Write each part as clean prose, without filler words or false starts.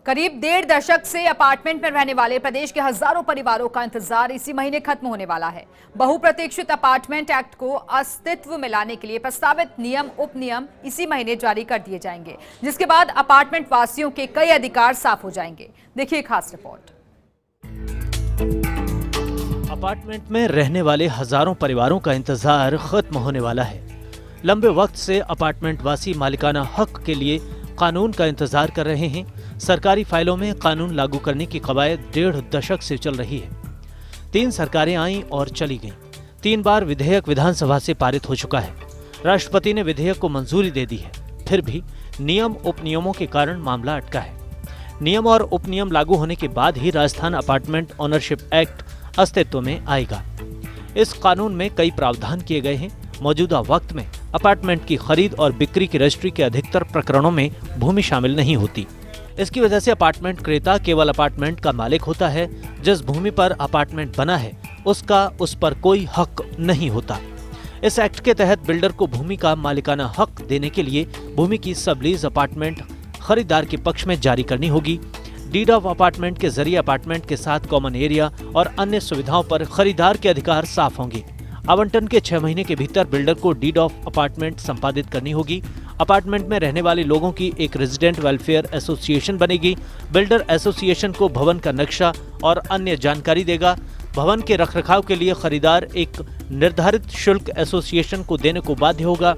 करीब 1.5 दशक से अपार्टमेंट में रहने वाले प्रदेश के हजारों परिवारों का इंतजार इसी महीने खत्म होने वाला है। बहुप्रतीक्षित अपार्टमेंट एक्ट को अस्तित्व में लाने के लिए प्रस्तावित नियम उपनियम इसी महीने जारी कर दिए जाएंगे, जिसके बाद अपार्टमेंट वासियों के कई अधिकार साफ हो जाएंगे। देखिए खास रिपोर्ट। अपार्टमेंट में रहने वाले हजारों परिवारों का इंतजार खत्म होने वाला है। लंबे वक्त से अपार्टमेंट वासी मालिकाना हक के लिए कानून का इंतजार कर रहे हैं। सरकारी फाइलों में कानून लागू करने की कवायद 1.5 दशक से चल रही है। 3 सरकारें आईं और चली गईं। 3 बार विधेयक विधानसभा से पारित हो चुका है। राष्ट्रपति ने विधेयक को मंजूरी दे दी है। फिर भी नियम उपनियमों के कारण मामला अटका है। नियम और उपनियम लागू होने के बाद ही राजस्थान अपार्टमेंट ओनरशिप एक्ट अस्तित्व में आएगा। इस कानून में कई प्रावधान किए गए हैं। मौजूदा वक्त में अपार्टमेंट की खरीद और बिक्री की रजिस्ट्री के अधिकतर प्रकरणों में भूमि शामिल नहीं होती। इसकी वजह से अपार्टमेंट क्रेता केवल अपार्टमेंट का मालिक होता है। जिस भूमि पर अपार्टमेंट बना है उसका उस पर कोई हक नहीं होता। इस एक्ट के तहत बिल्डर को भूमि का मालिकाना हक देने के लिए भूमि की सबलीज अपार्टमेंट खरीदार के पक्ष में जारी करनी होगी। डीड ऑफ अपार्टमेंट के जरिए अपार्टमेंट के साथ कॉमन एरिया और अन्य सुविधाओं पर खरीदार के अधिकार साफ होंगे। आवंटन के 6 महीने के भीतर बिल्डर को डीड ऑफ अपार्टमेंट संपादित करनी होगी। अपार्टमेंट में रहने वाले लोगों की एक रेजिडेंट वेलफेयर एसोसिएशन बनेगी। बिल्डर एसोसिएशन को भवन का नक्शा और अन्य जानकारी देगा। भवन के रखरखाव के लिए खरीदार एक निर्धारित शुल्क एसोसिएशन को देने को बाध्य होगा।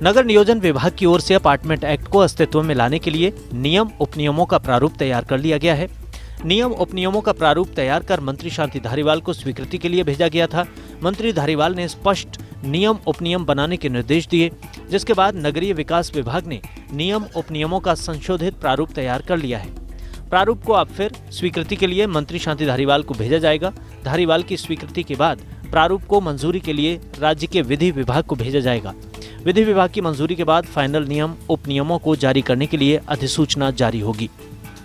नगर नियोजन विभाग की ओर से अपार्टमेंट एक्ट को अस्तित्व में लाने के लिए नियम उपनियमों का प्रारूप तैयार कर लिया गया है। नियम उपनियमों का प्रारूप तैयार कर मंत्री शांति धारीवाल को स्वीकृति के लिए भेजा गया था। मंत्री धारीवाल ने स्पष्ट नियम उपनियम बनाने के निर्देश दिए, जिसके बाद नगरीय विकास विभाग ने नियम उपनियमों का संशोधित प्रारूप तैयार कर लिया है। प्रारूप को अब फिर स्वीकृति के लिए मंत्री शांति धारीवाल को भेजा जाएगा। धारीवाल की स्वीकृति के बाद प्रारूप को मंजूरी के लिए राज्य के विधि विभाग को भेजा जाएगा। विधि विभाग की मंजूरी के बाद फाइनल नियम उपनियमों को जारी करने के लिए अधिसूचना जारी होगी।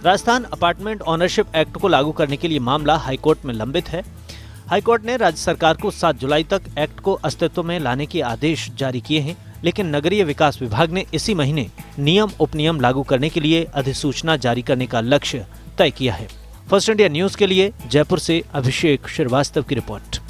राजस्थान अपार्टमेंट ओनरशिप एक्ट को लागू करने के लिए मामला हाईकोर्ट में लंबित है। हाईकोर्ट ने राज्य सरकार को 7 जुलाई तक एक्ट को अस्तित्व में लाने के आदेश जारी किए हैं, लेकिन नगरीय विकास विभाग ने इसी महीने नियम उपनियम लागू करने के लिए अधिसूचना जारी करने का लक्ष्य तय किया है। फर्स्ट इंडिया न्यूज के लिए जयपुर से अभिषेक श्रीवास्तव की रिपोर्ट।